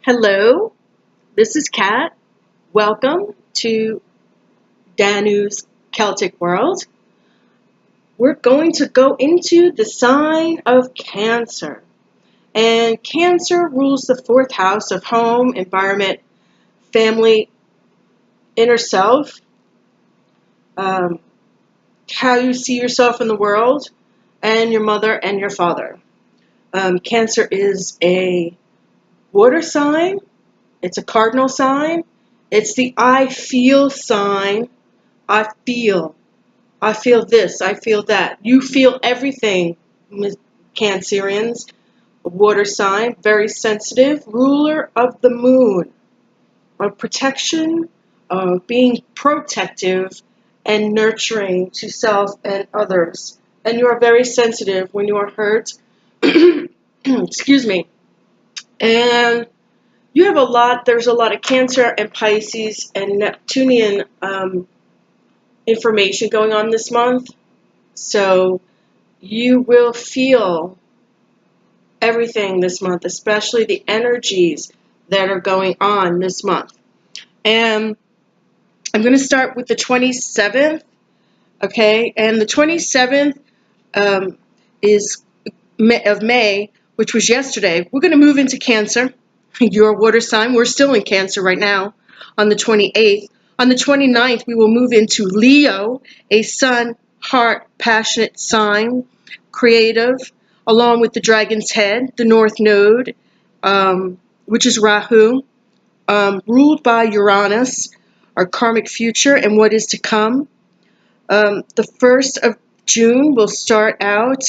Hello, this is Kat. Welcome to Danus Celtic world. We're going to go into the sign of Cancer. And Cancer rules the fourth house of home, environment, family, inner self, how you see yourself in the world, and your mother and your father. Cancer is a water sign. It's a cardinal sign. It's the I feel sign. I feel this, I feel that. You feel everything, Cancerians. A water sign, very sensitive, ruler of the moon, of protection, of being protective and nurturing to self and others. And you are very sensitive when you are hurt. Excuse me. And you have there's a lot of Cancer and Pisces and Neptunian information going on this month. So you will feel everything this month, especially the energies that are going on this month. And I'm going to start with the 27th, okay? And the 27th is of May, which was yesterday. We're going to move into Cancer, your water sign. We're still in Cancer right now on the 28th. On the 29th, we will move into Leo, a sun, heart, passionate sign, creative, along with the dragon's head, the north node, which is Rahu, ruled by Uranus, our karmic future and what is to come. The 1st of June will start out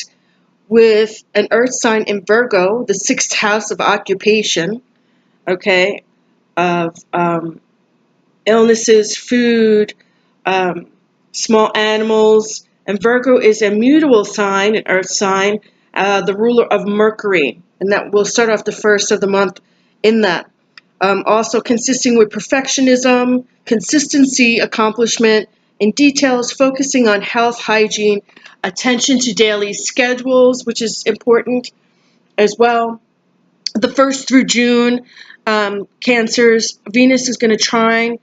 with an earth sign in Virgo, the 6th house of occupation, okay, of illnesses, food, small animals. And Virgo is a mutable sign, an earth sign, the ruler of Mercury. And that will start off the 1st of the month in that. Also consisting with perfectionism, consistency, accomplishment, in details, focusing on health, hygiene, attention to daily schedules, which is important as well. The 1st through June, Cancers, Venus is going to trine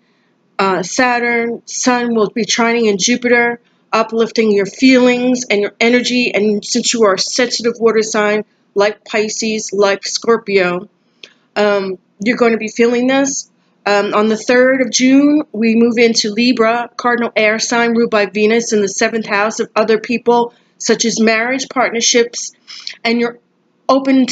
Saturn, Sun will be trining in Jupiter, uplifting your feelings and your energy. And since you are a sensitive water sign, like Pisces, like Scorpio, you're going to be feeling this. On the 3rd of June, we move into Libra, cardinal air sign ruled by Venus in the 7th house of other people, such as marriage, partnerships, and your open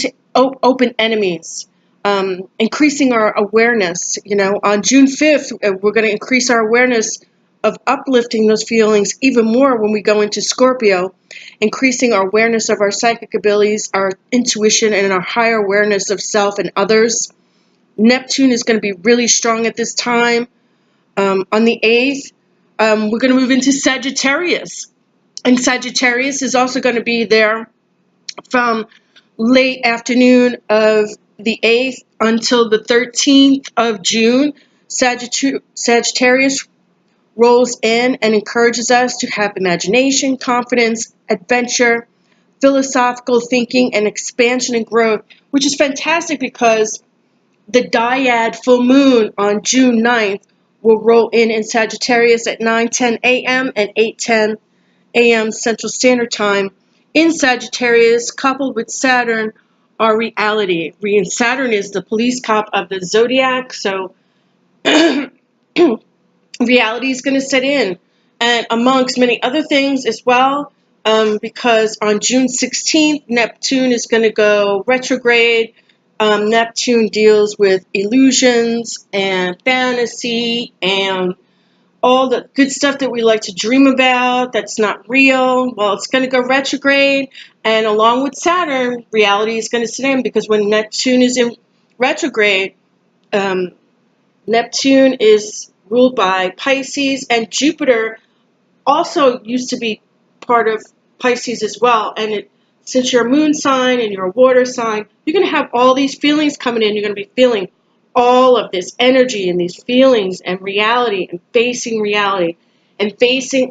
enemies. Increasing our awareness, on June 5th, we're going to increase our awareness of uplifting those feelings even more when we go into Scorpio, increasing our awareness of our psychic abilities, our intuition, and our higher awareness of self and others. Neptune is going to be really strong at this time. On the 8th, we're going to move into Sagittarius. And Sagittarius is also going to be there from late afternoon of the 8th until the 13th of June. Sagittarius rolls in and encourages us to have imagination, confidence, adventure, philosophical thinking, and expansion and growth, which is fantastic because the dyad full moon on June 9th will roll in Sagittarius at 9:10 a.m. and 8:10 a.m. Central Standard Time. In Sagittarius, coupled with Saturn, our reality. Saturn is the police cop of the zodiac, so reality is going to set in. And amongst many other things as well, because on June 16th, Neptune is going to go retrograde. Neptune deals with illusions and fantasy and all the good stuff that we like to dream about that's not real. Well, it's going to go retrograde, and along with Saturn, reality is going to set in, because when Neptune is in retrograde, Neptune is ruled by Pisces, and Jupiter also used to be part of Pisces as well. And since you're a moon sign and you're a water sign, you're going to have all these feelings coming in. You're going to be feeling all of this energy and these feelings and reality and facing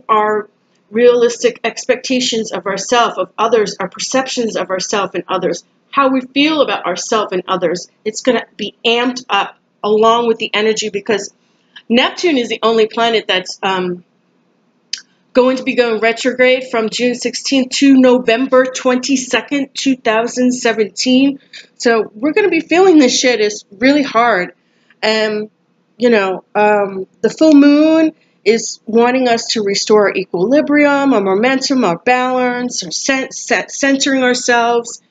our realistic expectations of ourselves, of others, our perceptions of ourselves and others, how we feel about ourselves and others. It's going to be amped up along with the energy, because Neptune is the only planet that's going to be going retrograde from June 16th to November 22nd, 2017. So we're going to be feeling this shit is really hard. And, the full moon is wanting us to restore our equilibrium, our momentum, our balance, our centering ourselves.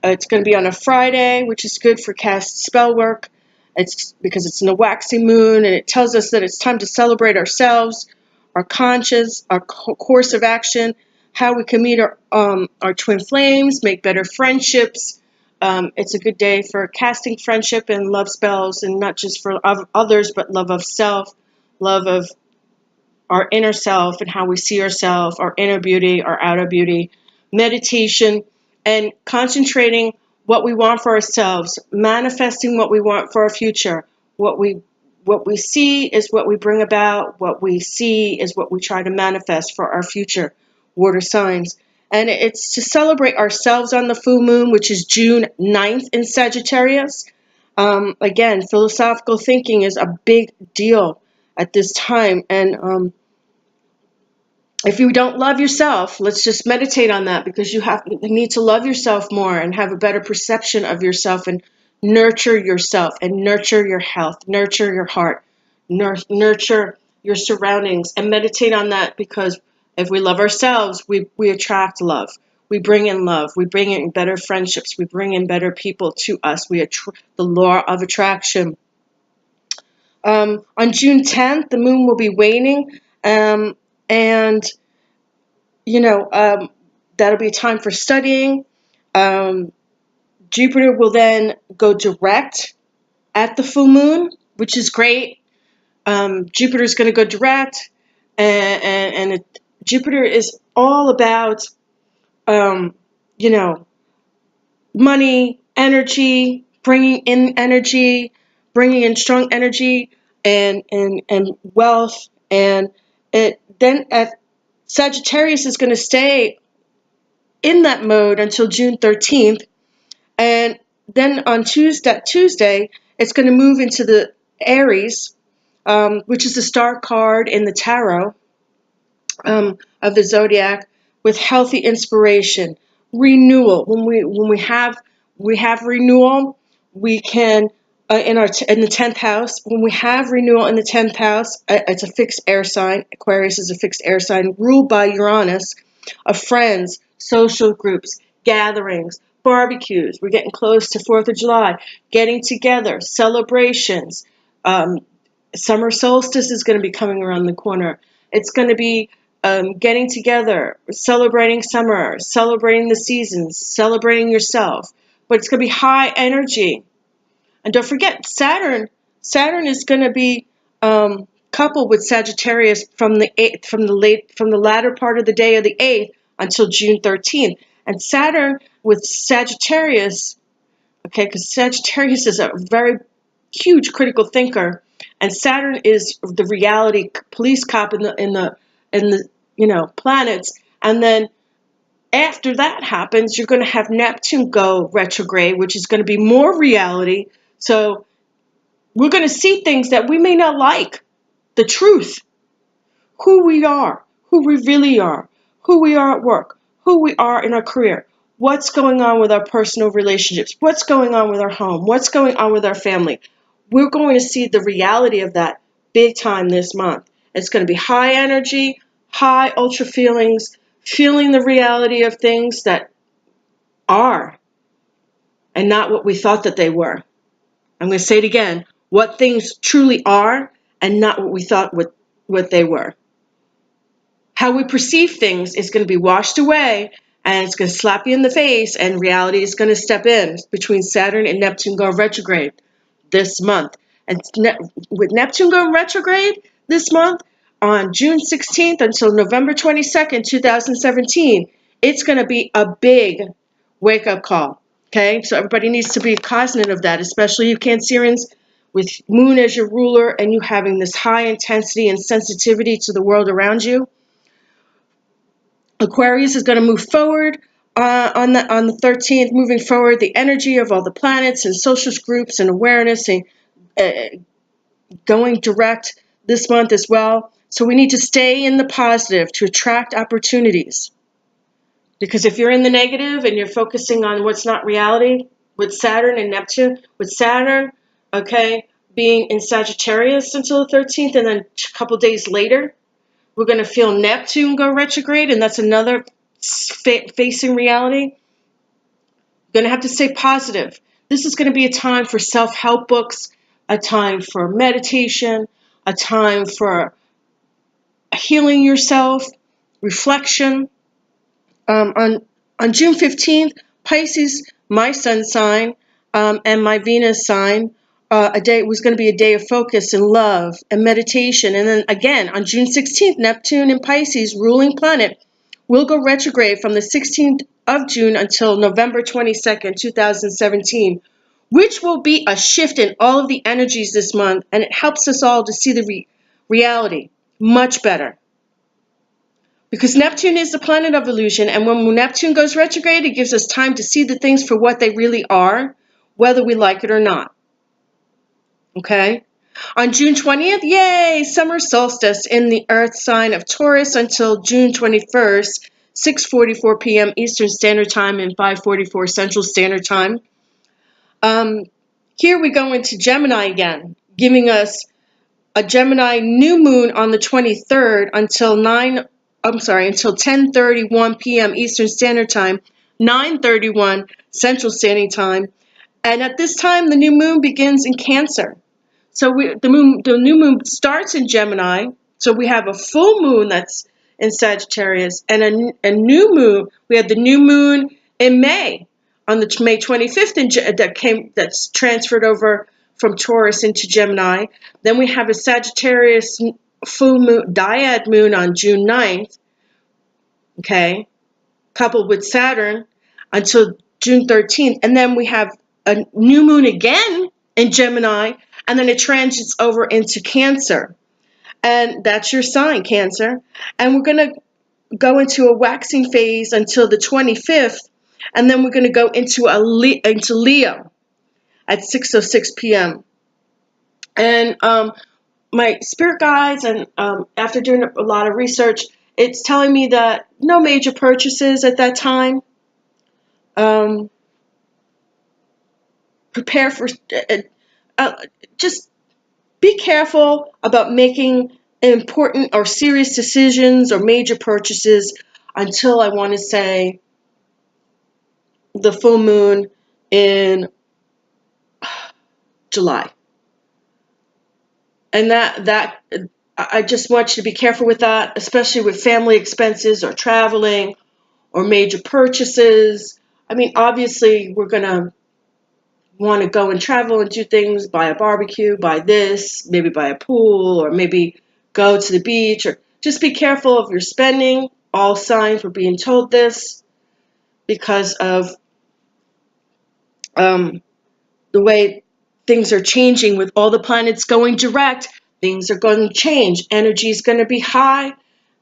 It's going to be on a Friday, which is good for cast spell work. It's because it's in a waxing moon, and it tells us that it's time to celebrate ourselves, our conscience, our course of action, how we can meet our twin flames, make better friendships. It's a good day for casting friendship and love spells, and not just for others, but love of self, love of our inner self and how we see ourselves, our inner beauty, our outer beauty, meditation, and concentrating what we want for ourselves, manifesting what we want for our future. What we see is what we bring about. What we see is what we try to manifest for our future water signs. And it's to celebrate ourselves on the full moon, which is June 9th in Sagittarius. Again, philosophical thinking is a big deal at this time. And if you don't love yourself, let's just meditate on that, because you need to love yourself more and have a better perception of yourself, and nurture yourself and nurture your health, nurture your heart, nurture your surroundings, and meditate on that, because if we love ourselves, we attract love. We bring in love. We bring in better friendships. We bring in better people to us. The law of attraction. On June 10th, the moon will be waning. And that'll be a time for studying. Jupiter will then go direct at the full moon, which is great. Jupiter's going to go direct, and Jupiter is all about, money, energy, bringing in strong energy, and wealth, and then at Sagittarius is going to stay in that mode until June 13th. And then on Tuesday, it's going to move into the Aries, which is the star card in the tarot of the zodiac, with healthy inspiration, renewal. When we have renewal, we can in the 10th house. When we have renewal in the 10th house, it's a fixed air sign. Aquarius is a fixed air sign ruled by Uranus, of friends, social groups, gatherings, barbecues. We're getting close to 4th of July, getting together, celebrations. Summer solstice is going to be coming around the corner. It's going to be getting together, celebrating summer, celebrating the seasons, celebrating yourself. But it's going to be high energy. And don't forget, Saturn is going to be coupled with Sagittarius from the latter part of the day of the 8th until June 13th. And Saturn with Sagittarius, okay, because Sagittarius is a very huge critical thinker, and Saturn is the reality police cop in the planets. And then after that happens, you're going to have Neptune go retrograde, which is going to be more reality. So we're going to see things that we may not like. The truth, who we are, who we really are, who we are at work, who we are in our career, what's going on with our personal relationships, what's going on with our home, what's going on with our family. We're going to see the reality of that big time this month. It's going to be high energy, high ultra feelings, feeling the reality of things that are and not what we thought that they were. I'm going to say it again, what things truly are and not what we thought what they were. How we perceive things is going to be washed away, and it's going to slap you in the face, and reality is going to step in between Saturn and Neptune going retrograde this month. And with Neptune going retrograde this month on June 16th until November 22nd, 2017, it's going to be a big wake-up call. Okay, so everybody needs to be cognizant of that, especially you Cancerians with Moon as your ruler and you having this high intensity and sensitivity to the world around you. Aquarius is going to move forward On the 13th, moving forward, the energy of all the planets and social groups and awareness and going direct this month as well. So we need to stay in the positive to attract opportunities. Because if you're in the negative and you're focusing on what's not reality, with Saturn and Neptune, with Saturn, okay, being in Sagittarius until the 13th, and then a couple days later, we're going to feel Neptune go retrograde, and that's another facing reality. You're going to have to stay positive. This is going to be a time for self-help books, a time for meditation, a time for healing yourself, reflection. On June 15th, Pisces, my sun sign, and my Venus sign, a day was going to be a day of focus and love and meditation. And then again, on June 16th, Neptune in Pisces, ruling planet, will go retrograde from the 16th of June until November 22nd, 2017, which will be a shift in all of the energies this month, and it helps us all to see the reality much better. Because Neptune is the planet of illusion, and when Neptune goes retrograde, it gives us time to see the things for what they really are, whether we like it or not. Okay? On June 20th, yay, summer solstice in the Earth sign of Taurus until June 21st, 6:44 p.m. Eastern Standard Time and 5:44 Central Standard Time. Here we go into Gemini again, giving us a Gemini new moon on the 23rd until 10:31 p.m. Eastern Standard Time, 9:31 Central Standard Time. And at this time, the new moon begins in Cancer. So the new moon starts in Gemini. So we have a full moon that's in Sagittarius, and a new moon. We had the new moon in May, on the May 25th, that's transferred over from Taurus into Gemini. Then we have a Sagittarius full moon, dyad moon on June 9th, okay, coupled with Saturn until June 13th. And then we have a new moon again in Gemini, and then it transits over into Cancer. And that's your sign, Cancer. And we're going to go into a waxing phase until the 25th, and then we're going to go into Leo at 6:06 p.m. And my spirit guides, and after doing a lot of research, it's telling me that no major purchases at that time. Prepare for, just be careful about making important or serious decisions or major purchases until, I want to say, the full moon in July. And that I just want you to be careful with that, especially with family expenses or traveling or major purchases. I mean, obviously, we're going to want to go and travel and do things, buy a barbecue, buy this, maybe buy a pool, or maybe go to the beach, or just be careful of your spending. All signs were being told this because of the way things are changing with all the planets going direct. Things are going to change. Energy is going to be high,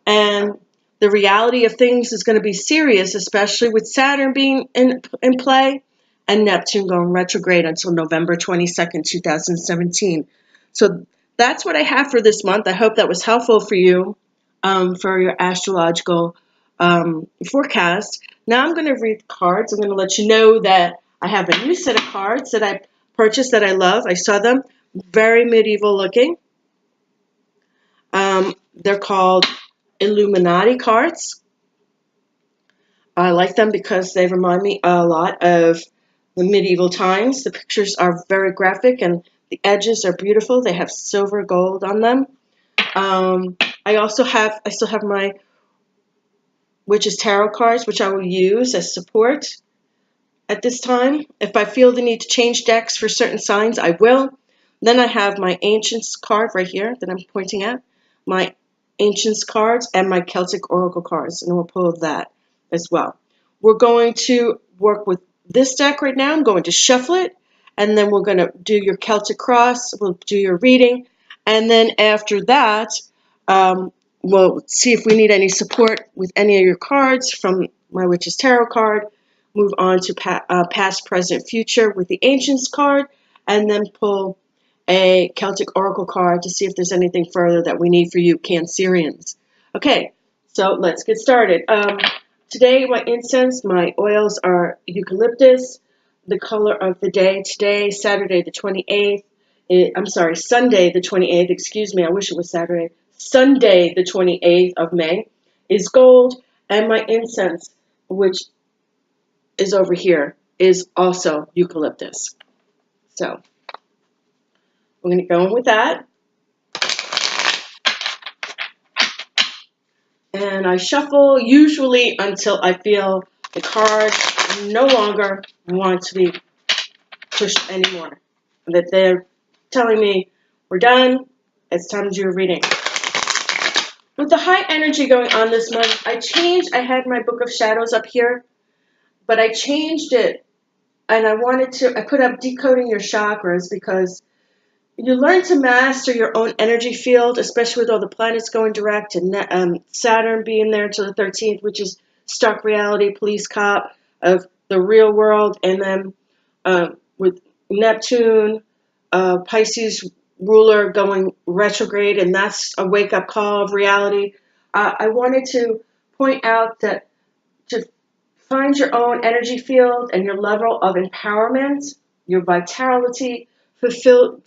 and the reality of things is going to be serious, especially with Saturn being in play and Neptune going retrograde until November 22nd, 2017. So that's what I have for this month. I hope that was helpful for you for your astrological forecast. Now I'm going to read cards. I'm going to let you know that I have a new set of cards that I purchased that I love. I saw them, very medieval looking. They're called Illuminati cards. I like them because they remind me a lot of the medieval times. The pictures are very graphic and the edges are beautiful. They have silver gold on them. I still have my Witch's Tarot cards, which I will use as support at this time. If I feel the need to change decks for certain signs, I will. Then I have my Ancients card right here that I'm pointing at, my Ancients cards, and my Celtic Oracle cards, and we'll pull that as well. We're going to work with this deck right now. I'm going to shuffle it, and then we're going to do your Celtic Cross. We'll do your reading, and then after that, we'll see if we need any support with any of your cards from my Witch's Tarot card, move on to past, present, future with the Ancients card, and then pull a Celtic Oracle card to see if there's anything further that we need for you Cancerians. Okay, so let's get started. Today, my incense, my oils are eucalyptus. The color of the day today, Saturday the 28th. Sunday the 28th, excuse me, I wish it was Saturday. Sunday the 28th of May is gold, and my incense, which is over here, is also eucalyptus. So, we're going to go in with that. And I shuffle usually until I feel the cards no longer want to be pushed anymore. That they're telling me, we're done, it's time to do a reading. With the high energy going on this month, I had my Book of Shadows up here, but I changed it, and I put up Decoding Your Chakras, because you learn to master your own energy field, especially with all the planets going direct, and Saturn being there until the 13th, which is stark reality, police cop of the real world, and then with Neptune, Pisces ruler going retrograde, and that's a wake-up call of reality. I wanted to point out that to find your own energy field and your level of empowerment, your vitality,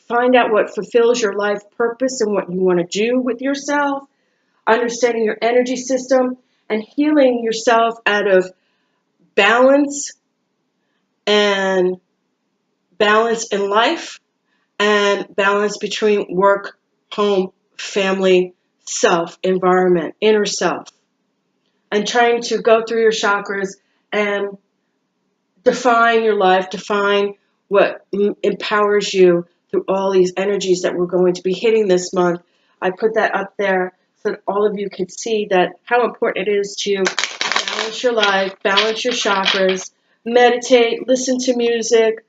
find out what fulfills your life purpose and what you want to do with yourself, understanding your energy system, and healing yourself out of balance in life, and balance between work, home, family, self, environment, inner self. And trying to go through your chakras and define your life, define what empowers you through all these energies that we're going to be hitting this month. I put that up there so that all of you can see that how important it is to balance your life, balance your chakras, meditate, listen to music,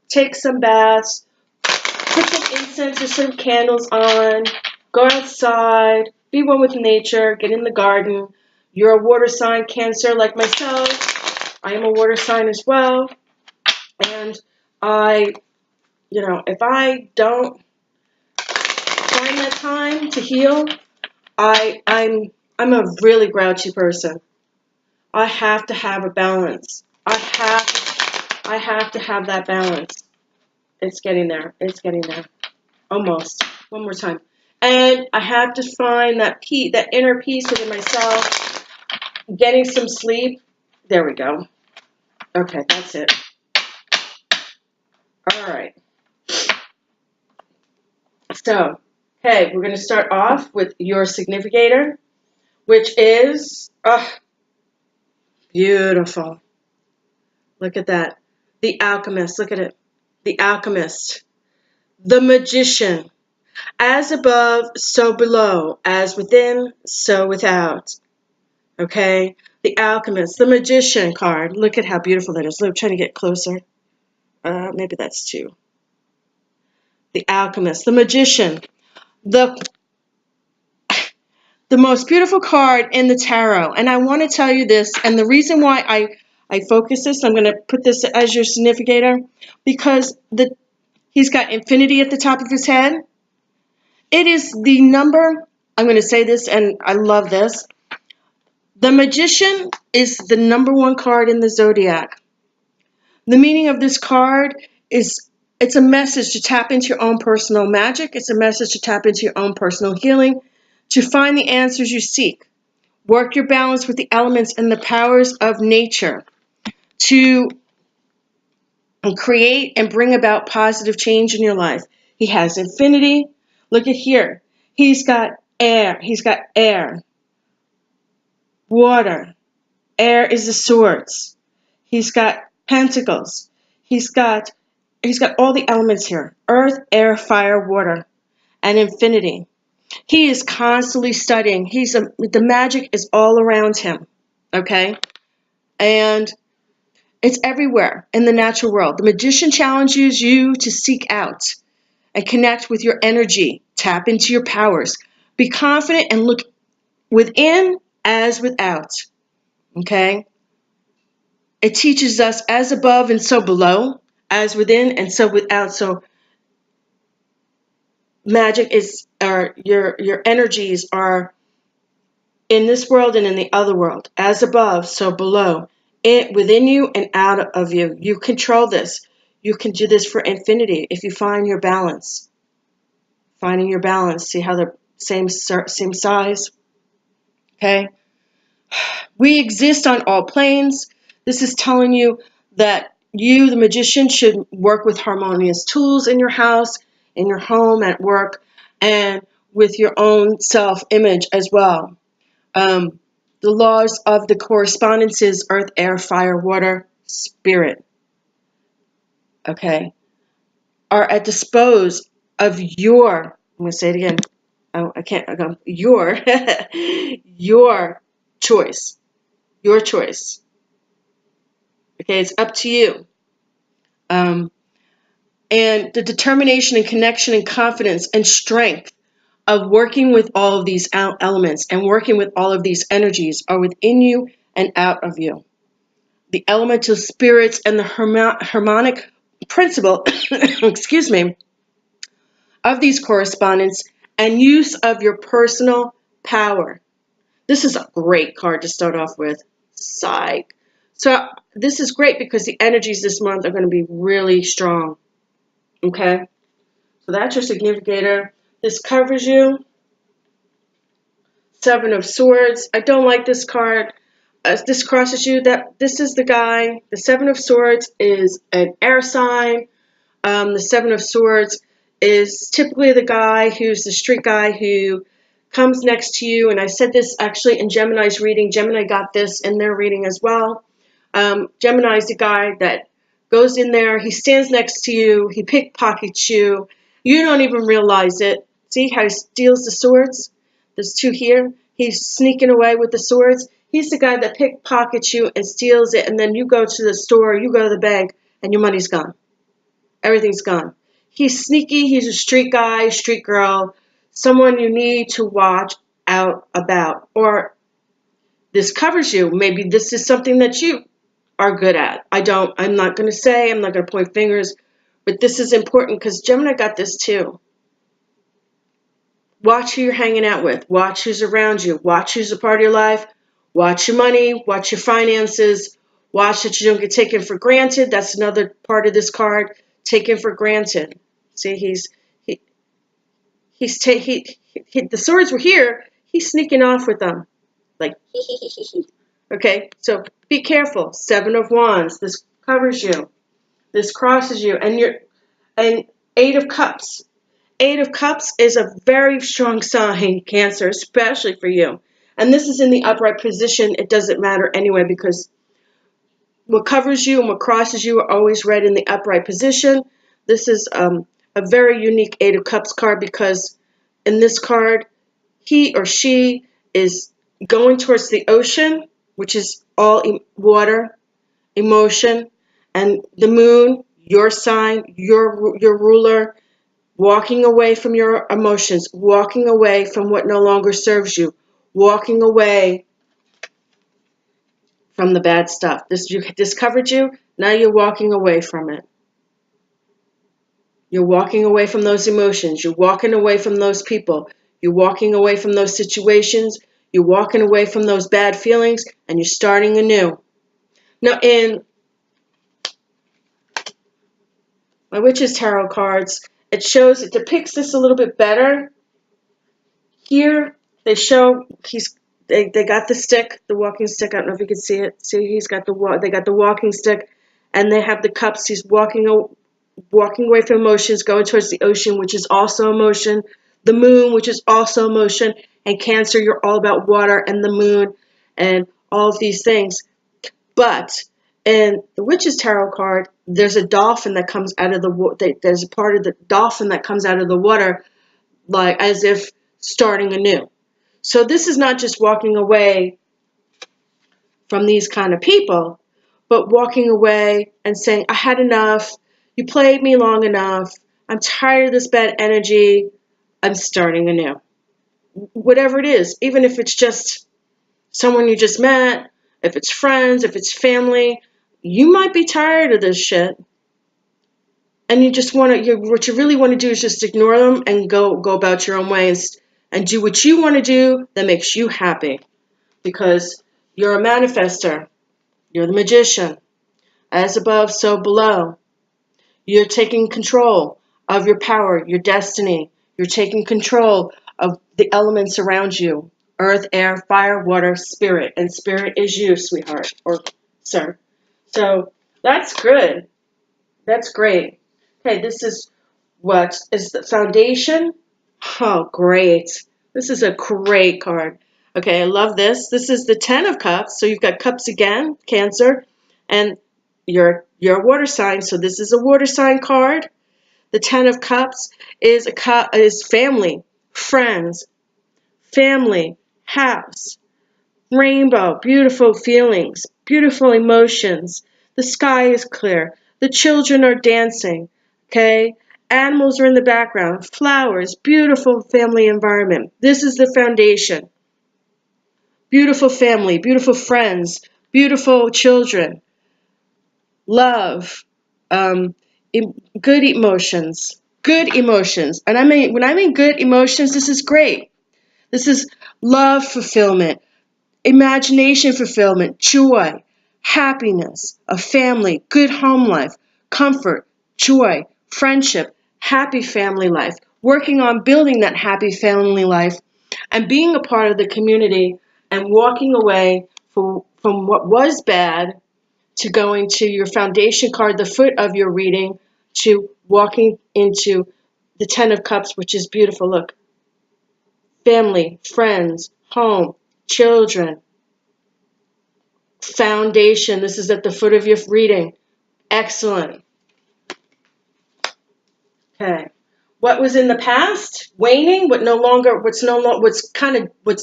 take some baths, put some incense or some candles on, go outside, be one with nature, get in the garden. You're a water sign, Cancer, like myself. I am a water sign as well. And if I don't find that time to heal, I'm a really grouchy person. I have to have a balance. I have to have that balance. It's getting there. It's getting there. Almost. One more time. And I have to find that inner peace within myself. Getting some sleep. There we go. Okay, that's it. All right. So, okay, we're going to start off with your significator, which is beautiful. Look at that. The Alchemist. Look at it. The Alchemist. The Magician. As above, so below. As within, so without. Okay? The Alchemist. The Magician card. Look at how beautiful that is. I'm trying to get closer. Maybe that's two. The Alchemist. The Magician. The most beautiful card in the tarot. And I want to tell you this, and the reason why I focus this, I'm going to put this as your significator, because he's got infinity at the top of his head. It is the number, I'm going to say this, and I love this. The Magician is the number one card in the zodiac. The meaning of this card is it's a message to tap into your own personal magic. It's a message to tap into your own personal healing, to find the answers you seek. Work your balance with the elements and the powers of nature to create and bring about positive change in your life. He has infinity. Look at here. He's got air. He's got air. Water. Air is the swords. He's got pentacles. He's got all the elements here. Earth, air, fire, water, and infinity. He is constantly studying. The magic is all around him. Okay? And it's everywhere in the natural world. The Magician challenges you to seek out and connect with your energy. Tap into your powers. Be confident and look within as without. Okay? It teaches us as above and so below, as within and so without. So magic is, or your energies are in this world and in the other world, as above, so below, it within you and out of you. You control this. You can do this for infinity if you find your balance. Finding your balance. See how they're same size. Okay. We exist on all planes. This is telling you that you, the magician, should work with harmonious tools in your house, in your home, at work, and with your own self-image as well. The laws of the correspondences, earth, air, fire, water, spirit, okay, are at dispose of your, I'm going to say it again, I can't, your, your choice, your choice. Okay, it's up to you. And the determination and connection and confidence and strength of working with all of these elements and working with all of these energies are within you and out of you. The elemental spirits and the harmonic principle, excuse me, of these correspondence and use of your personal power. This is a great card to start off with. Psych. So this is great because the energies this month are going to be really strong. Okay? So that's your significator. This covers you. Seven of Swords. I don't like this card. This crosses you. That this is the guy. The Seven of Swords is an air sign. The Seven of Swords is typically the guy who's the street guy who comes next to you. And I said this actually in Gemini's reading. Gemini got this in their reading as well. Gemini is the guy that goes in there. He stands next to you. He pickpockets you. You don't even realize it. See how he steals the swords? There's two here. He's sneaking away with the swords. He's the guy that pickpockets you and steals it. And then you go to the store, you go to the bank, and your money's gone. Everything's gone. He's sneaky. He's a street guy, street girl, someone you need to watch out about. Or this covers you. Maybe this is something that you are good at. I'm not going to say, I'm not going to point fingers, but this is important because Gemini got this too. Watch who you're hanging out with. Watch who's around you. Watch who's a part of your life. Watch your money. Watch your finances. Watch that you don't get taken for granted. That's another part of this card. Taken for granted. See, the swords were here. He's sneaking off with them. Like, okay, so be careful. Seven of Wands. This covers you. This crosses you. And Eight of Cups. Eight of Cups is a very strong sign, Cancer, especially for you. And this is in the upright position. It doesn't matter anyway because what covers you and what crosses you are always read in the upright position. This is a very unique Eight of Cups card because in this card, he or she is going towards the ocean, which is all water, emotion, and the moon, your sign, your ruler, walking away from your emotions, walking away from what no longer serves you, walking away from the bad stuff. This covered you, now you're walking away from it. You're walking away from those emotions. You're walking away from those people. You're walking away from those situations. You're walking away from those bad feelings, and you're starting anew. Now, in my Witch's Tarot cards, it depicts this a little bit better. Here, they show they got the stick, the walking stick. I don't know if you can see it. See, they got the walking stick, and they have the cups. He's walking away from emotions, going towards the ocean, which is also emotion. The moon, which is also emotion. And Cancer, you're all about water and the moon and all of these things. But in the Witch's Tarot card, there's a dolphin that comes out of the water. There's a part of the dolphin that comes out of the water, like as if starting anew. So this is not just walking away from these kind of people, but walking away and saying, I had enough. You played me long enough. I'm tired of this bad energy. I'm starting anew. Whatever it is, even if it's just someone you just met, if it's friends, if it's family, you might be tired of this shit, and you just want to, what you really want to do is just ignore them and go about your own way and do what you want to do that makes you happy, because you're a manifester. You're the magician. As above, so below. You're taking control of your power, your destiny. You're taking control of the elements around you. Earth, air, fire, water, spirit. And spirit is you, sweetheart, or sir. So that's good. That's great. Okay, this is what is the foundation. Oh, great. This is a great card. Okay, I love this. This is the 10 of Cups. So you've got Cups again, Cancer, and you're a water sign. So this is a water sign card. The 10 of Cups is is family, friends, family, house, rainbow, beautiful feelings, beautiful emotions. The sky is clear. The children are dancing. Okay? Animals are in the background. Flowers, beautiful family environment. This is the foundation. Beautiful family, beautiful friends, beautiful children, love, good emotions. Good emotions. And when I mean good emotions, this is great. This is love fulfillment, imagination fulfillment, joy, happiness, a family, good home life, comfort, joy, friendship, happy family life, working on building that happy family life, and being a part of the community and walking away from what was bad to going to your foundation card, the foot of your reading, to walking into the 10 of Cups, which is beautiful. Look, family, friends, home, children, foundation. This is at the foot of your reading. Excellent. Okay. What was in the past? Waning. What's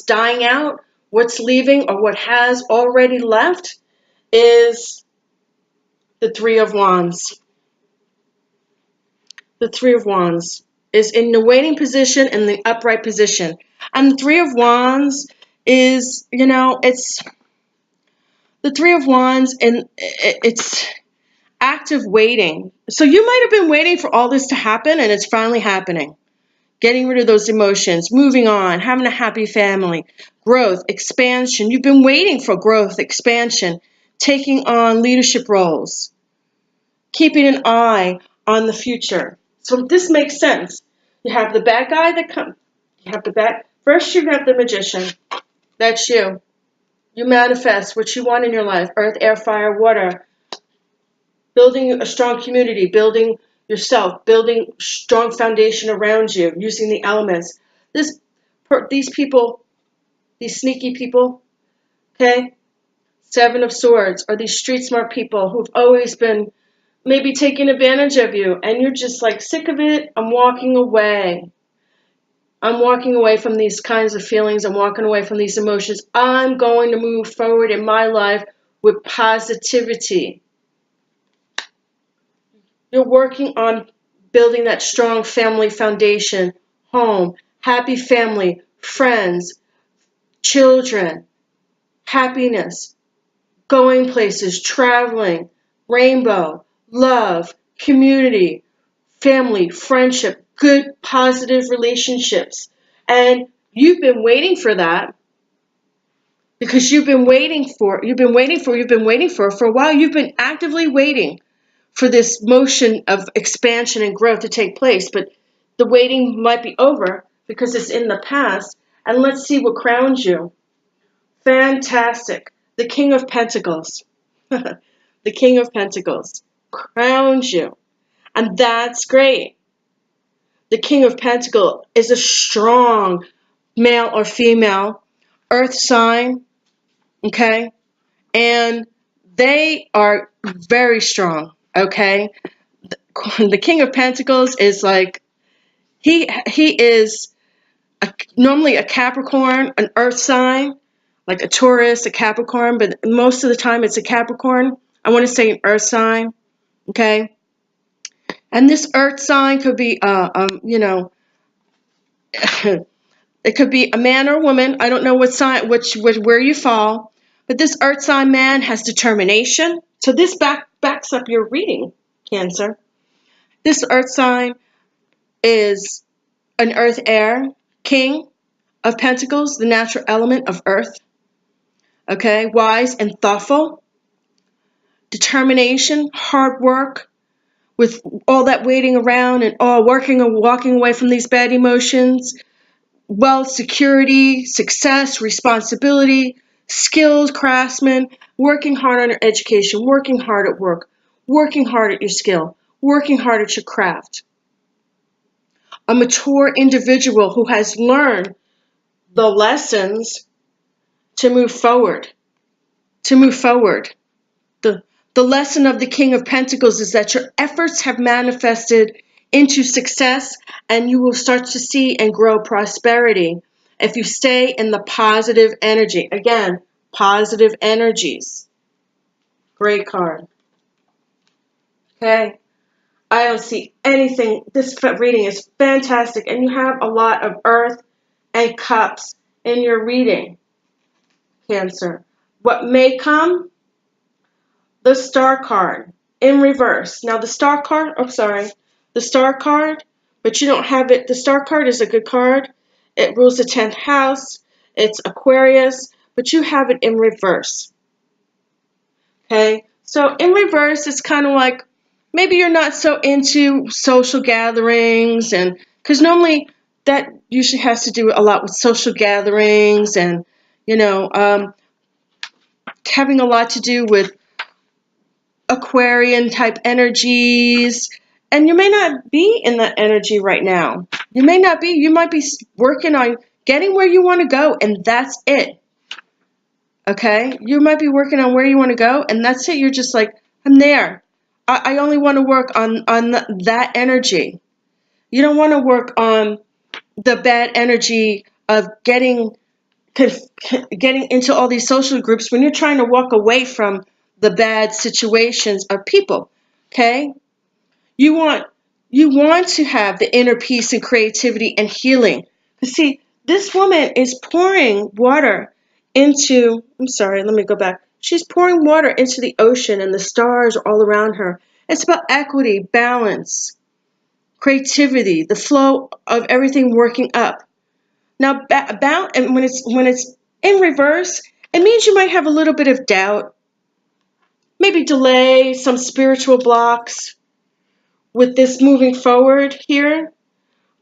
dying out? What's leaving, or what has already left, is the Three of Wands. The Three of Wands is in the waiting position and the upright position. And the Three of Wands is, it's the Three of Wands, and it's active waiting. So you might have been waiting for all this to happen, and it's finally happening. Getting rid of those emotions, moving on, having a happy family, growth, expansion. You've been waiting for growth, expansion, taking on leadership roles, keeping an eye on the future. So this makes sense. You have the bad guy that comes. You have the bad. First, you have the magician. That's you. You manifest what you want in your life. Earth, air, fire, water. Building a strong community, building yourself, building strong foundation around you, using the elements. These people, these sneaky people, okay? Seven of Swords, are these street smart people who've always been maybe taking advantage of you, and you're just like, sick of it, I'm walking away. I'm walking away from these kinds of feelings. I'm walking away from these emotions. I'm going to move forward in my life with positivity. You're working on building that strong family foundation, home, happy family, friends, children, happiness, going places, traveling, rainbow, love, community, family, friendship, good, positive relationships. And you've been waiting for that because you've been waiting for a while. You've been actively waiting for this motion of expansion and growth to take place, but the waiting might be over because it's in the past. And let's see what crowns you. Fantastic. The King of Pentacles. The King of Pentacles crowns you. And that's great. The King of Pentacles is a strong male or female earth sign, okay? And they are very strong, okay? The King of Pentacles is like, he is normally a Capricorn, an earth sign, like a Taurus, a Capricorn, but most of the time it's a Capricorn. I want to say an earth sign, okay? And this earth sign could be, it could be a man or a woman. I don't know what sign, where you fall, But this earth sign man has determination. So this backs up your reading, Cancer. This earth sign is an earth air, king of pentacles, the natural element of earth. Okay, wise and thoughtful. Determination, hard work, with all that waiting around and working and walking away from these bad emotions. Wealth, security, success, responsibility, skilled craftsman, working hard on your education, working hard at work, working hard at your skill, working hard at your craft. A mature individual who has learned the lessons to move forward. The lesson of the King of Pentacles is that your efforts have manifested into success, and you will start to see and grow prosperity if you stay in the positive energy. Again, positive energies. Great card. Okay. I don't see anything. This reading is fantastic, and you have a lot of earth and cups in your reading, Cancer. What may come? The Star card in reverse. Now the Star card, the Star card, but you don't have it. The Star card is a good card. It rules the 10th house. It's Aquarius, but you have it in reverse. Okay, so in reverse, it's kind of like maybe you're not so into social gatherings, and because normally that usually has to do a lot with social gatherings and, having a lot to do with Aquarian type energies, and you may not be in that energy right now. You may not be. You might be working on getting where you want to go, and that's it. Okay? You might be working on where you want to go, and that's it. You're just like, I'm there. I only want to work on that energy. You don't want to work on the bad energy of getting into all these social groups when you're trying to walk away from the bad situations of people. Okay? You want to have the inner peace and creativity and healing. But see, this woman is pouring water into, let me go back. She's pouring water into the ocean, and the stars are all around her. It's about equity, balance, creativity, the flow of everything working up. Now, and when it's in reverse, it means you might have a little bit of doubt, maybe delay, some spiritual blocks with this moving forward here.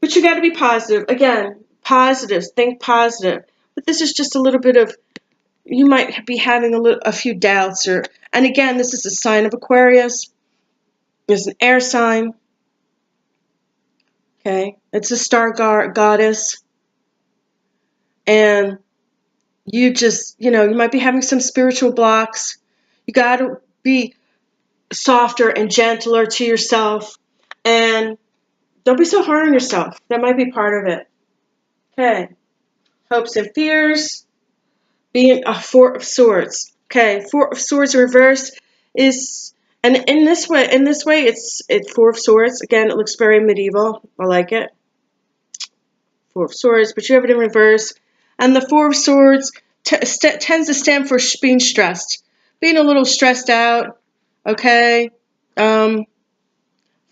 But you got to be positive. Again, positive. Think positive. But this is just a little bit of, you might be having a few doubts. And again, this is a sign of Aquarius. It's an air sign. Okay, it's a star goddess. And you just, you might be having some spiritual blocks. You got to be softer and gentler to yourself. And don't be so hard on yourself. That might be part of it. Okay. Hopes and fears. Being a Four of Swords. Okay. Four of Swords reverse is, and in this way, it's Four of Swords. Again, it looks very medieval. I like it. Four of Swords, but you have it in reverse. And the Four of Swords tends to stand for being stressed. Being a little stressed out. Okay. Four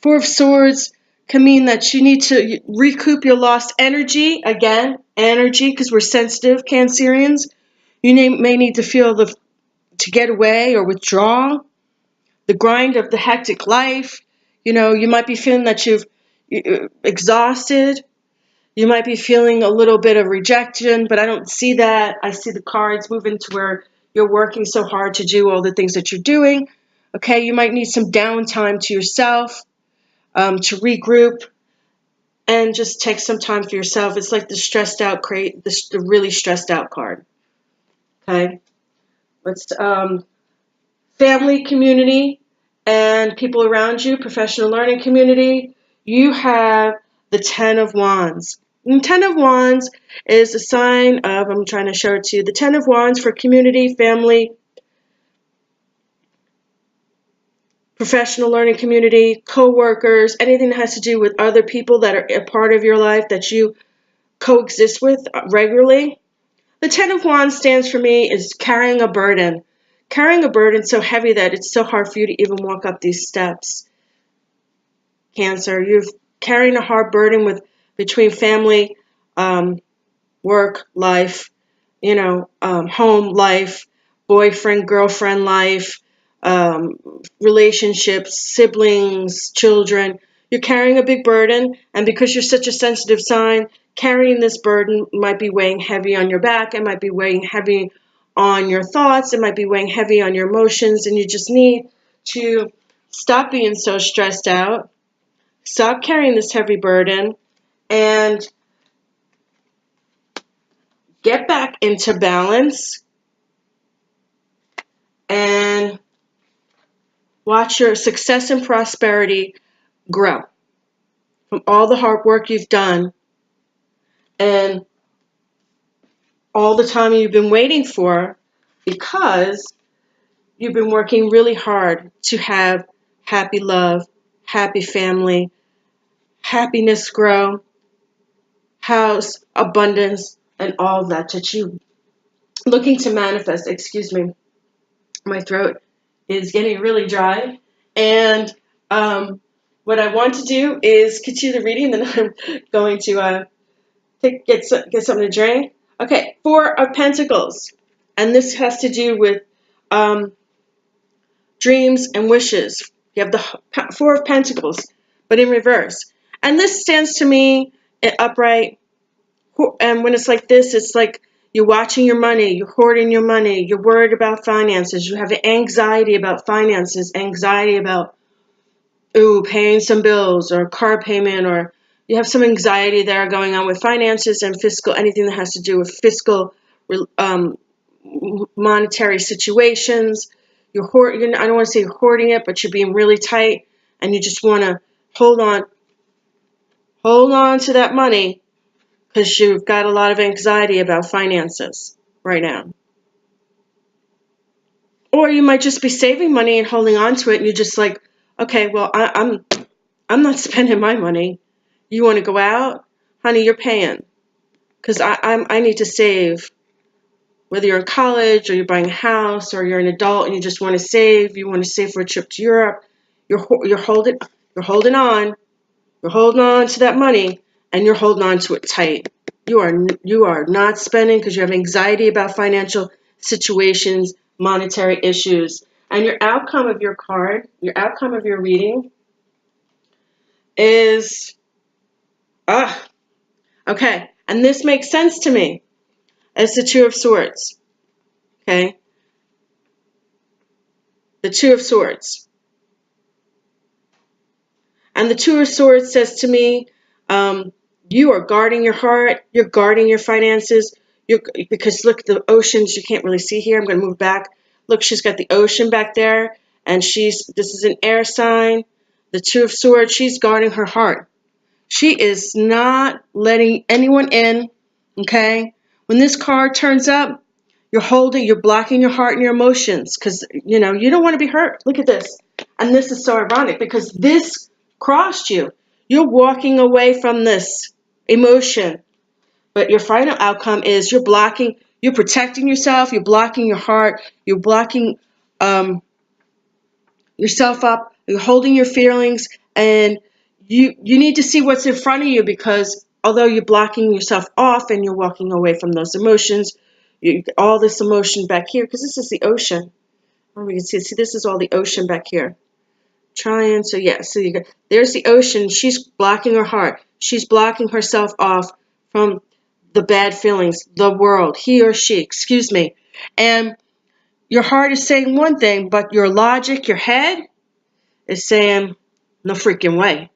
of Swords can mean that you need to recoup your lost energy. Again, energy, because we're sensitive, Cancerians. You may need to feel to get away or withdraw. The grind of the hectic life. You might be feeling that you're exhausted. You might be feeling a little bit of rejection, but I don't see that. I see the cards moving to where you're working so hard to do all the things that you're doing. Okay, you might need some downtime to yourself, to regroup, and just take some time for yourself. It's like the stressed out, the really stressed out card. Okay, let's family, community, and people around you, professional learning community. You have the Ten of Wands. And Ten of Wands is a sign of, I'm trying to show it to you, the Ten of Wands for community, family, professional learning community, co-workers, anything that has to do with other people that are a part of your life that you coexist with regularly. The Ten of Wands stands for me is carrying a burden. Carrying a burden so heavy that it's so hard for you to even walk up these steps. Cancer, you're carrying a hard burden with between family, work, life, home life, boyfriend, girlfriend life, relationships, siblings, children. You're carrying a big burden, and because you're such a sensitive sign, carrying this burden might be weighing heavy on your back. It might be weighing heavy on your thoughts. It might be weighing heavy on your emotions, and you just need to stop being so stressed out, stop carrying this heavy burden, and get back into balance and watch your success and prosperity grow from all the hard work you've done and all the time you've been waiting for, because you've been working really hard to have happy love, happy family, happiness grow, house, abundance, and all that you looking to manifest. Excuse me, my throat is getting really dry. And what I want to do is continue the reading, then I'm going to get something to drink. Okay, Four of Pentacles. And this has to do with dreams and wishes. You have the Four of Pentacles, but in reverse. And this stands to me upright. And when it's like this, it's like you're watching your money, you're hoarding your money, you're worried about finances, you have anxiety about finances, anxiety about paying some bills or car payment, or you have some anxiety there going on with finances and fiscal, anything that has to do with fiscal, monetary situations. I don't want to say you're hoarding it, but you're being really tight, and you just want to hold on to that money because you've got a lot of anxiety about finances right now. Or you might just be saving money and holding on to it, and you're just like, okay, well, I'm not spending my money. You want to go out? Honey, you're paying. Because I need to save. Whether you're in college or you're buying a house or you're an adult and you just want to save, you want to save for a trip to Europe, you're holding on. You're holding on to that money, and you're holding on to it tight. You are not spending because you have anxiety about financial situations, monetary issues. And your outcome of your card, your outcome of your reading is okay, and this makes sense to me. It's the Two of Swords. Okay? The Two of Swords. And the Two of Swords says to me, you are guarding your heart, you're guarding your finances, because look, the oceans, you can't really see here. I'm going to move back. Look, she's got the ocean back there, and this is an air sign. The Two of Swords, she's guarding her heart. She is not letting anyone in, okay? When this card turns up, you're blocking your heart and your emotions because, you don't want to be hurt. Look at this. And this is so ironic because this crossed you. You're walking away from this emotion. But your final outcome is you're protecting yourself, you're blocking your heart, you're blocking yourself up, you're holding your feelings, and you need to see what's in front of you, because although you're blocking yourself off and you're walking away from those emotions, all this emotion back here, because this is the ocean. We can see this is all the ocean back here. Trying, so yeah, so there's the ocean. She's blocking her heart. She's blocking herself off from the bad feelings, the world, he or she, excuse me. And your heart is saying one thing, but your logic, your head, is saying, no freaking way.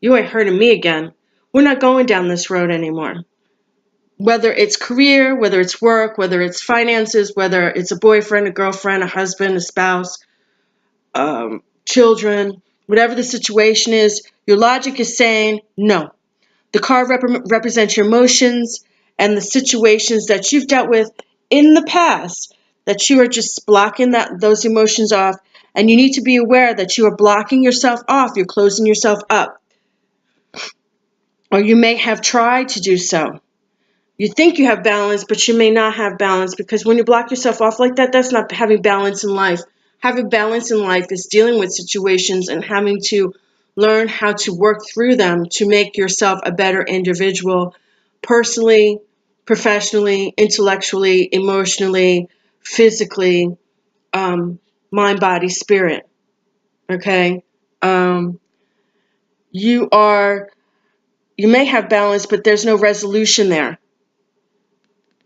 You ain't hurting me again. We're not going down this road anymore. Whether it's career, whether it's work, whether it's finances, whether it's a boyfriend, a girlfriend, a husband, a spouse, children, whatever the situation is, your logic is saying no. The card represents your emotions and the situations that you've dealt with in the past, that you are just blocking those emotions off, and you need to be aware that you are blocking yourself off. You're closing yourself up, or you may have tried to do so, You think you have balance, but you may not have balance, because when you block yourself off like that, that's not having balance in life. Having balance in life is dealing with situations and having to learn how to work through them to make yourself a better individual, personally, professionally, intellectually, emotionally, physically, mind, body, spirit. Okay? Um, you may have balance, but there's no resolution there.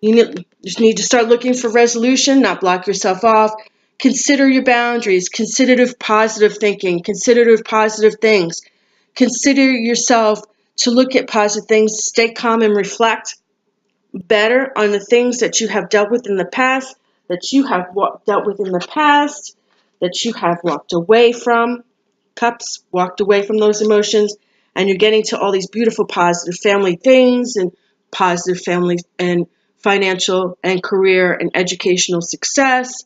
You just need to start looking for resolution, not block yourself off. Consider your boundaries. Consider positive thinking. Consider positive things. Consider yourself to look at positive things. Stay calm and reflect better on the things that you have dealt with in the past, that you have dealt with in the past, that you have walked away from. Cups, walked away from those emotions, and you're getting to all these beautiful positive family things and positive family and financial and career and educational success,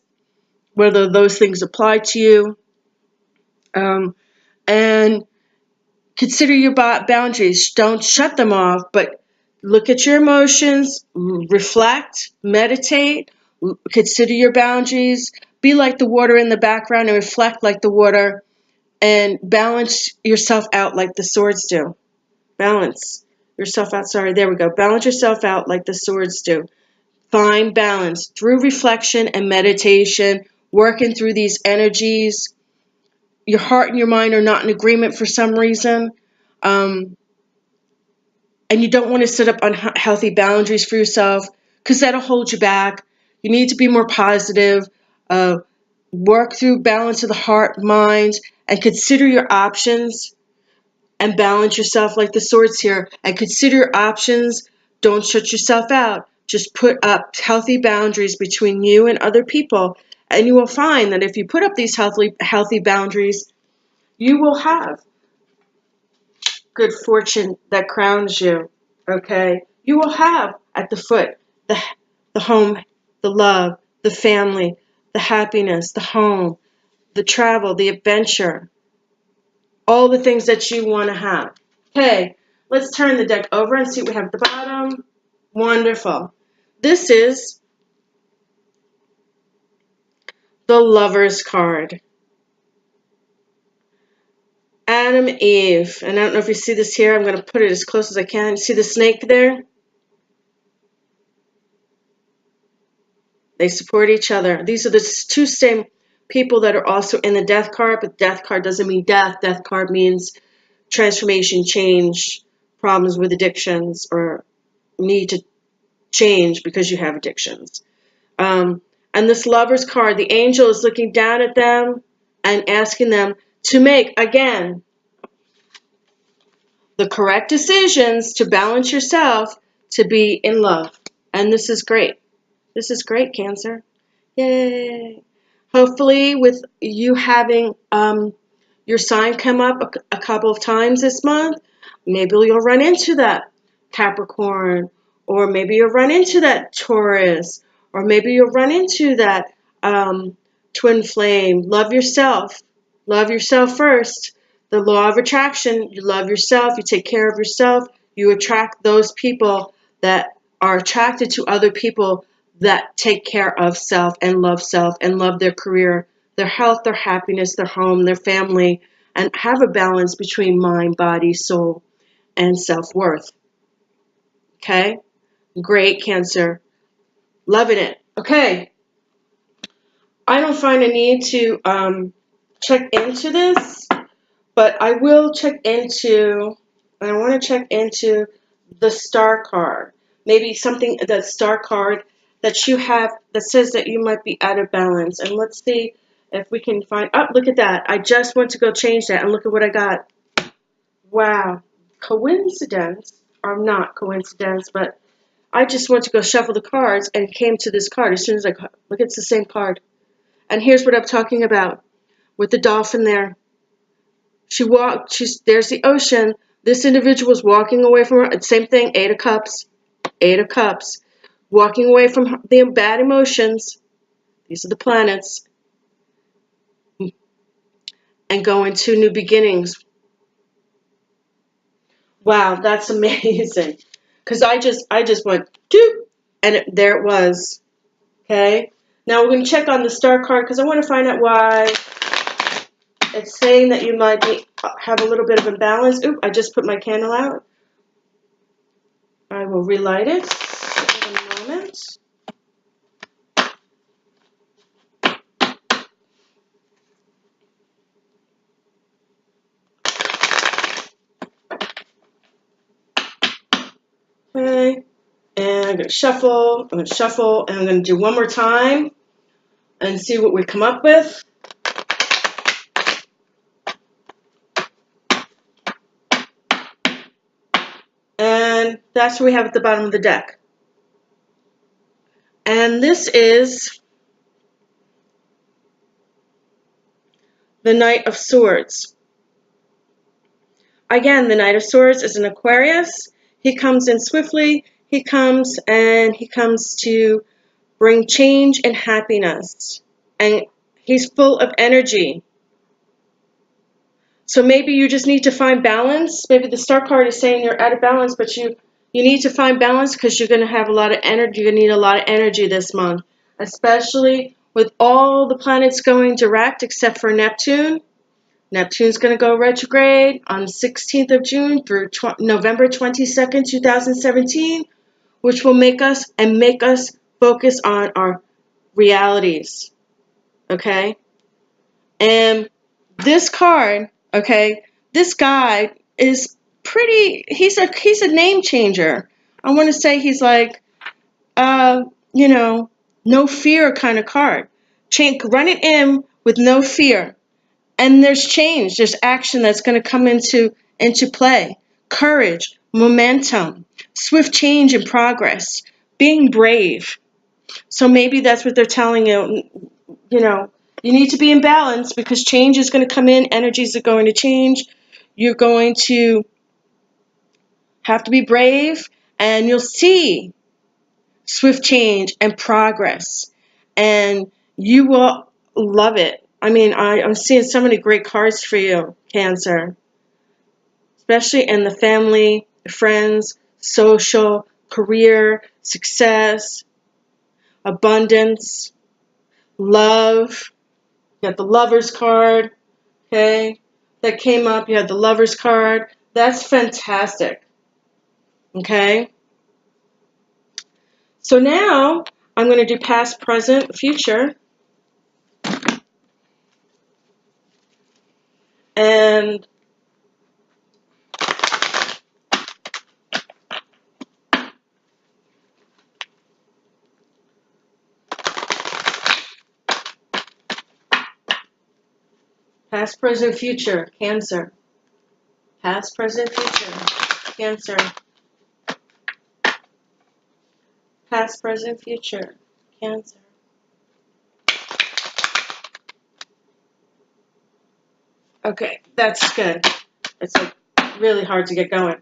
whether those things apply to you. And consider your boundaries. Don't shut them off, but look at your emotions, reflect, meditate, consider your boundaries, be like the water in the background and reflect like the water, and balance yourself out like the swords do. Balance yourself out. Sorry, there we go. Balance yourself out like the swords do. Find balance through reflection and meditation, working through these energies. Your heart and your mind are not in agreement for some reason. And you don't want to set up unhealthy boundaries for yourself, because that'll hold you back. You need to be more positive. Work through balance of the heart, mind, and consider your options and balance yourself like the swords here, and consider your options. Don't shut yourself out. Just put up healthy boundaries between you and other people, and you will find that if you put up these healthy boundaries, you will have good fortune that crowns you. Okay? You will have at the foot the home, the love, the family, the happiness, the home, the travel, the adventure, all the things that you want to have. Okay, let's turn the deck over and see what we have at the bottom. Wonderful. This is the Lover's card. Adam, Eve. And I don't know if you see this here. I'm going to put it as close as I can. See the snake there? They support each other. These are the two same people that are also in the death card, but death card doesn't mean death. Death card means transformation, change, problems with addictions, or need to change because you have addictions. And this Lover's card, the angel is looking down at them and asking them to make, again, the correct decisions to balance yourself to be in love. And this is great. This is great, Cancer. Yay. Hopefully, with you having your sign come up a couple of times this month, maybe you'll run into that Capricorn, or maybe you'll run into that Taurus, or maybe you'll run into that twin flame. Love yourself. Love yourself first. The law of attraction, you love yourself, you take care of yourself, you attract those people that are attracted to other people that take care of self and love their career, their health, their happiness, their home, their family, and have a balance between mind, body, soul, and self-worth. Okay? Great, Cancer. Loving it. Okay. I don't find a need to check into this, but I will check into, and I want to check into the star card. Maybe something, that star card that you have that says that you might be out of balance. And let's see if we can find, oh, look at that. I just went to go change that, and look at what I got. Wow. Coincidence, or not coincidence, but I just went to go shuffle the cards and came to this card. As soon as I, look, it's the same card. And here's what I'm talking about with the dolphin there. There's the ocean. This individual was walking away from her. Same thing, Eight of Cups. Eight of Cups. Walking away from the bad emotions. These are the planets. And going to new beginnings. Wow, that's amazing. because I just went doop, and there it was. Okay. Now we're going to check on the star card because I want to find out why it's saying that you might have a little bit of imbalance. Oop! I just put my candle out. I will relight it in a moment. Okay. And I'm going to shuffle, and I'm going to do one more time and see what we come up with. And that's what we have at the bottom of the deck. And this is the Knight of Swords. Again, the Knight of Swords is an Aquarius. He comes in swiftly. He comes to bring change and happiness. And he's full of energy. So maybe you just need to find balance. Maybe the star card is saying you're out of balance, but you need to find balance because you're going to have a lot of energy. You're going to need a lot of energy this month, especially with all the planets going direct except for Neptune. Neptune's going to go retrograde on the 16th of June through November 22nd, 2017, which will make us focus on our realities. Okay? And this card, okay, this guy is he's a name changer. I want to say he's like, no fear kind of card. Run it in with no fear. And there's change, there's action that's going to come into play. Courage, momentum, swift change and progress, being brave. So maybe that's what they're telling you. You need to be in balance because change is going to come in, energies are going to change. You're going to have to be brave, and you'll see swift change and progress. And you will love it. I mean, I'm seeing so many great cards for you, Cancer. Especially in the family, friends, social, career, success, abundance, love. You got the Lover's card, okay? That came up. You had the Lover's card. That's fantastic, okay? So now I'm going to do past, present, future. And past, present, future, Cancer. Past, present, future, Cancer. Past, present, future, Cancer. Okay, that's good. It's like really hard to get going.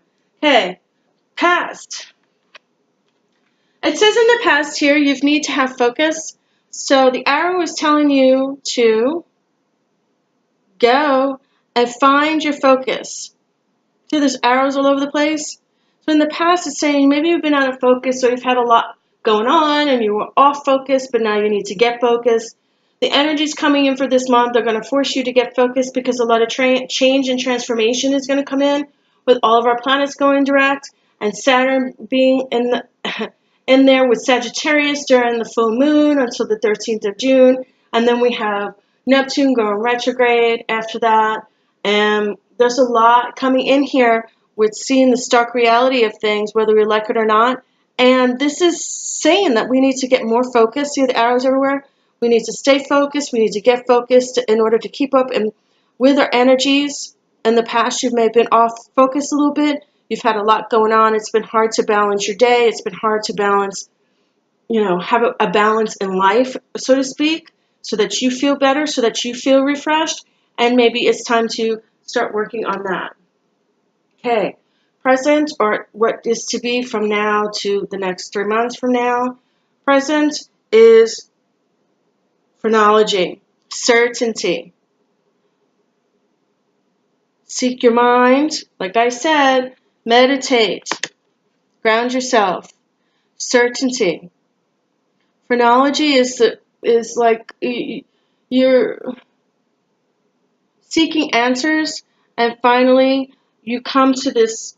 Okay, past. It says in the past here you need to have focus. So the arrow is telling you to go and find your focus. See, there's arrows all over the place. So in the past, it's saying maybe you've been out of focus, or you've had a lot going on, and you were off focus, but now you need to get focused. The energies coming in for this month are going to force you to get focused because a lot of change and transformation is going to come in with all of our planets going direct, and Saturn being in there with Sagittarius during the full moon until the 13th of June, and then we have Neptune going retrograde after that, and there's a lot coming in here with seeing the stark reality of things, whether we like it or not. And this is saying that we need to get more focused. See the arrows everywhere? We need to stay focused. We need to get focused in order to keep up with our energies. In the past, you may have been off focus a little bit. You've had a lot going on. It's been hard to balance your day. It's been hard to balance, have a balance in life, so to speak, so that you feel better, so that you feel refreshed. And maybe it's time to start working on that. Okay, present, or what is to be from now to the next 3 months from now. Present is phrenology, certainty. Seek your mind, like I said, meditate. Ground yourself. Certainty. Phrenology is like you're seeking answers, and finally you come to this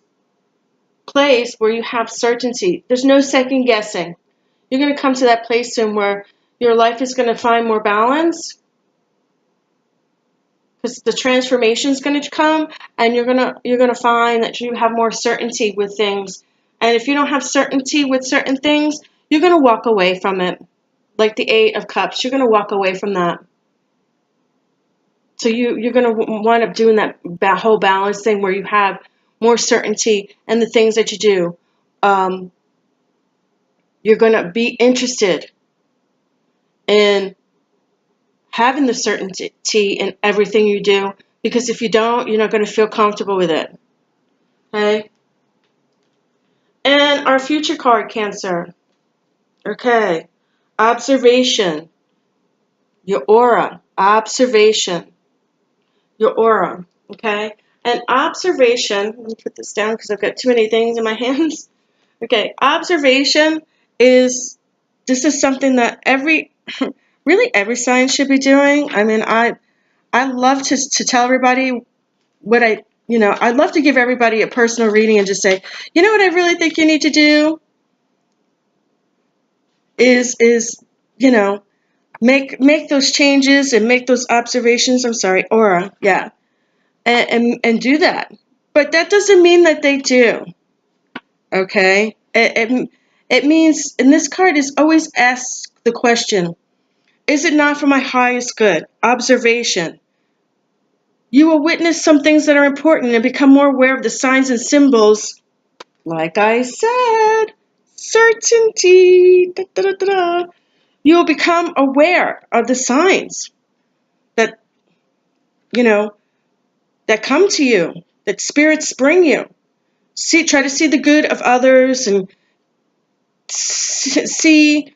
place where you have certainty. There's no second guessing. You're going to come to that place soon where your life is going to find more balance, because the transformation is going to come, and you're going to find that you have more certainty with things. And if you don't have certainty with certain things, you're going to walk away from it. Like the Eight of Cups, you're going to walk away from that. So you're going to wind up doing that whole balance thing where you have more certainty in the things that you do. You're going to be interested in having the certainty in everything you do, because if you don't, you're not going to feel comfortable with it. Okay? And our future card, Cancer. Okay. Observation. Your aura. Observation. Your aura. Okay? And observation, let me put this down because I've got too many things in my hands. Okay, observation this is something that really every sign should be doing. I mean, I love to tell everybody what I'd love to give everybody a personal reading and just say, you know what I really think you need to do is make those changes and make those observations. I'm sorry, aura, yeah, and do that. But that doesn't mean that they do. Okay, it means, and this card is always ask the question: is it not for my highest good? Observation. You will witness some things that are important and become more aware of the signs and symbols. Like I said, certainty. Da, da, da, da, da. You will become aware of the signs that, that come to you, that spirits bring you. Try to see the good of others and see,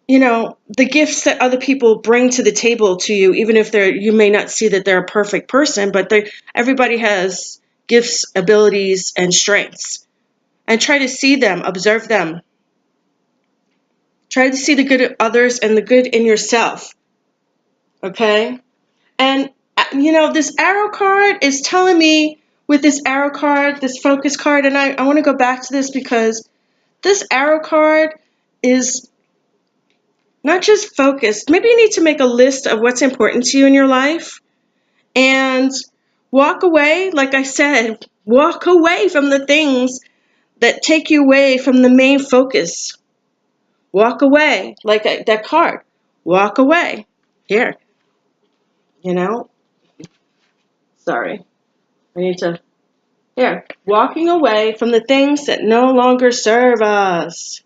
the gifts that other people bring to the table to you, even if you may not see that they're a perfect person, but everybody has gifts, abilities, and strengths. And try to see them, observe them. Try to see the good of others and the good in yourself. Okay? And, this arrow card is telling me, with this arrow card, this focus card, and I want to go back to this because this arrow card is not just focused. Maybe you need to make a list of what's important to you in your life and walk away, like I said, walk away from the things that take you away from the main focus. Walk away, like that card. Walk away. Here. Sorry. I need to. Here. Walking away from the things that no longer serve us.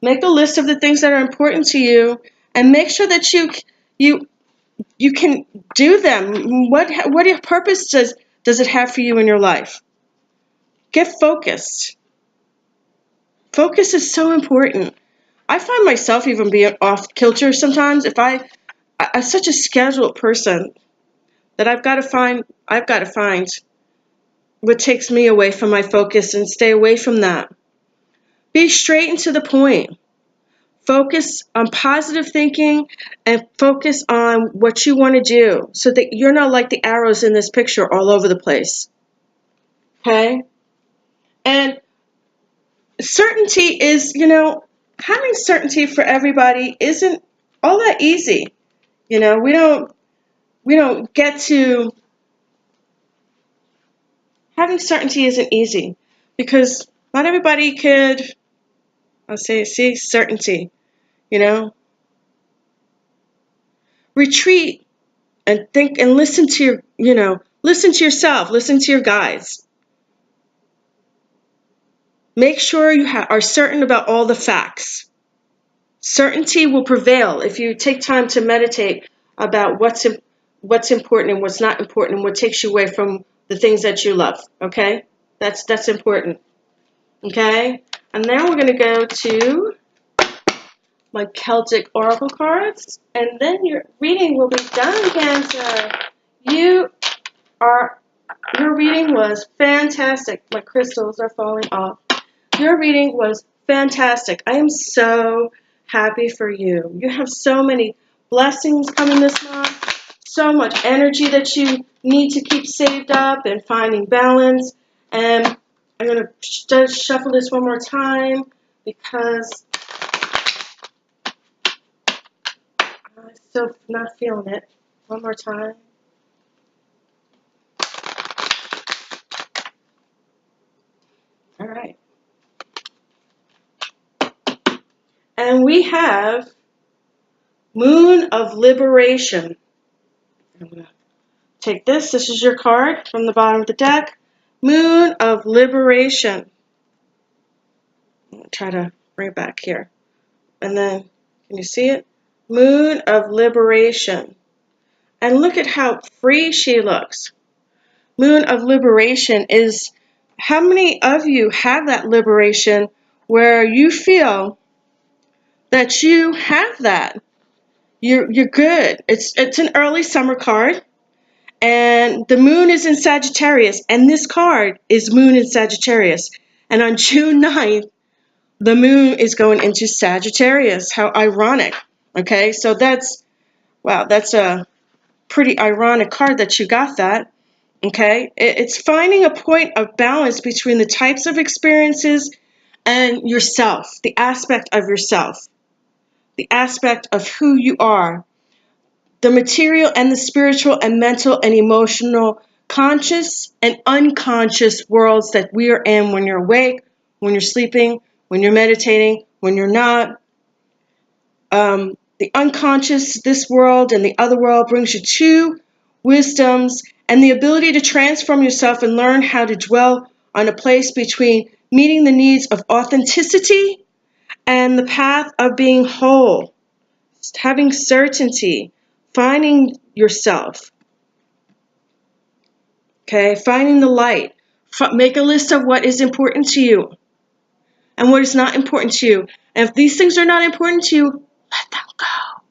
Make a list of the things that are important to you and make sure that you can do them. What purpose does it have for you in your life? Get focused. Focus is so important. I find myself even being off kilter sometimes if I'm such a scheduled person that I've got to find what takes me away from my focus and stay away from that. Be straight and to the point. Focus on positive thinking and focus on what you want to do so that you're not like the arrows in this picture all over the place. Okay? And certainty is, having certainty for everybody isn't all that easy. We don't get to, having certainty isn't easy because not everybody could, see certainty, retreat and think and listen to listen to yourself, listen to your guides. Make sure you are certain about all the facts. Certainty will prevail if you take time to meditate about what's important and what's not important and what takes you away from the things that you love. Okay? That's important. Okay? And now we're going to go to my Celtic Oracle cards, and then your reading will be done, Cancer. Your reading was fantastic. My crystals are falling off. Your reading was fantastic. I am so happy for you. You have so many blessings coming this month, so much energy that you need to keep saved up and finding balance. And I'm going to just shuffle this one more time because I'm still not feeling it. One more time. All right. And we have Moon of Liberation. I'm going to take this. This is your card from the bottom of the deck. Moon of Liberation. I'm going to try to bring it back here. And then, can you see it? Moon of Liberation. And look at how free she looks. Moon of Liberation is, how many of you have that liberation where you feel that you have that? You're good. It's an early summer card. And the moon is in Sagittarius, and this card is Moon in Sagittarius. And on June 9th, the moon is going into Sagittarius. How ironic. Okay, so that's, wow, that's a pretty ironic card that you got that. Okay, it's finding a point of balance between the types of experiences and yourself, the aspect of yourself, the aspect of who you are. The material and the spiritual and mental and emotional, conscious and unconscious worlds that we are in when you're awake, when you're sleeping, when you're meditating, when you're not. The unconscious, this world and the other world, brings you two wisdoms and the ability to transform yourself and learn how to dwell on a place between meeting the needs of authenticity and the path of being whole, having certainty, finding yourself, okay, finding the light. Make a list of what is important to you and what is not important to you. And if these things are not important to you, let them go.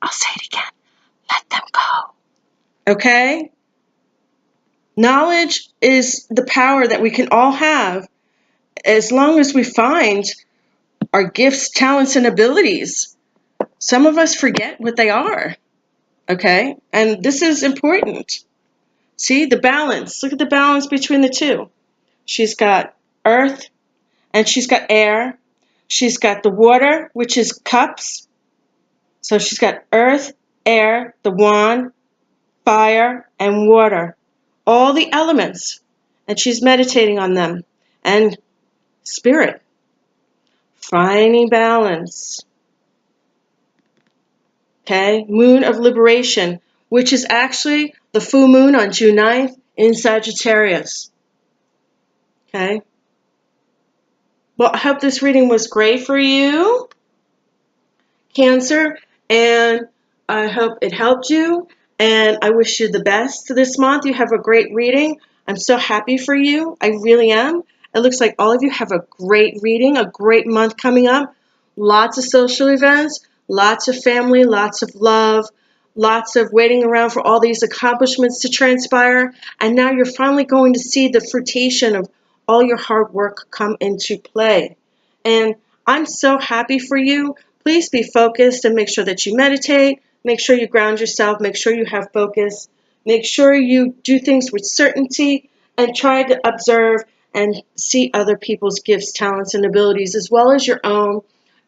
I'll say it again. Let them go. Okay? Knowledge is the power that we can all have as long as we find our gifts, talents, and abilities. Some of us forget what they are. Okay? And this is important. See, the balance. Look at the balance between the two. She's got earth and she's got air. She's got the water, which is cups. So she's got earth, air, the wand, fire, and water. All the elements. And she's meditating on them. And spirit. Finding balance. Okay? Moon of Liberation, which is actually the full moon on June 9th in Sagittarius. Okay? Well, I hope this reading was great for you, Cancer, and I hope it helped you, and I wish you the best this month. You have a great reading. I'm so happy for you. I really am. It looks like all of you have a great reading, a great month coming up. Lots of social events, lots of family, lots of love, lots of waiting around for all these accomplishments to transpire, and now you're finally going to see the fruition of all your hard work come into play. And I'm so happy for you. Please be focused and make sure that you meditate. Make sure you ground yourself. Make sure you have focus. Make sure you do things with certainty and try to observe and see other people's gifts, talents, and abilities as well as your own,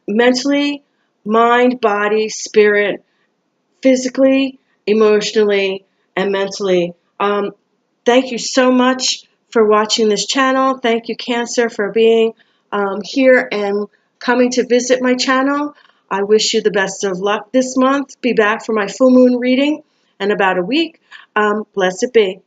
mentally, mind, body, spirit, physically, emotionally, and mentally. Thank you so much for watching this channel. Thank you, Cancer, for being here and coming to visit my channel. I wish you the best of luck this month. Be back for my full moon reading in about a week. Blessed be.